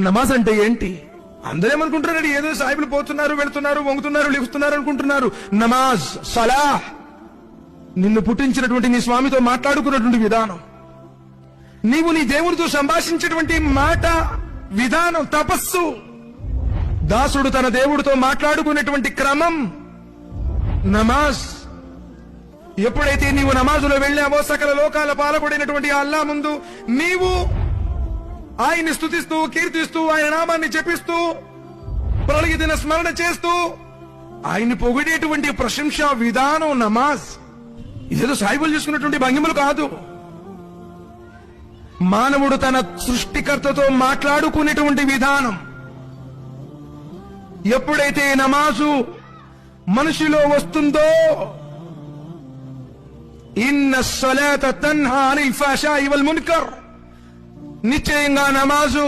నమాజ్ అంటే ఏంటి? అందరూ ఏమనుకుంటున్నారు, ఏదో సాహిబులు పోతున్నారు, వెళుతున్నారు, వంగుతున్నారు, లిగుస్తున్నారు అనుకుంటున్నారు. నమాజ్, సలాహ్, నిన్ను పుట్టించినటువంటి నీ స్వామితో మాట్లాడుకున్నటువంటి విధానం, నీవు నీ దేవునితో సంభాషించేటువంటి మాట విధానం, తపస్సు, దాసుడు తన దేవుడితో మాట్లాడుకునేటువంటి క్రమం నమాజ్. ఎప్పుడైతే నీవు నమాజులో వెళ్ళావో సకల లోకాల పాలకుడైనటువంటి అల్లా ముందు నీవు ఆయన్ని స్తుతిస్తూ, కీర్తిస్తూ, ఆయన నామాన్ని జపిస్తూ, ప్రళయదిన స్మరణ చేస్తూ ఆయన్ని పొగిడేటువంటి ప్రశంసా విధానం నమాజ్. ఇదేదో సాయిబులు చేసుకున్నటువంటి భంగిమలు కాదు. మానవుడు తన సృష్టికర్తతో మాట్లాడుకునేటువంటి విధానం. ఎప్పుడైతే నమాజు మనిషిలో వస్తుందో, ఇన్న స్సలాత తన్హా అనిల్ ఫాషాయి వల్ మున్కర్, నిశ్చయంగా నమాజు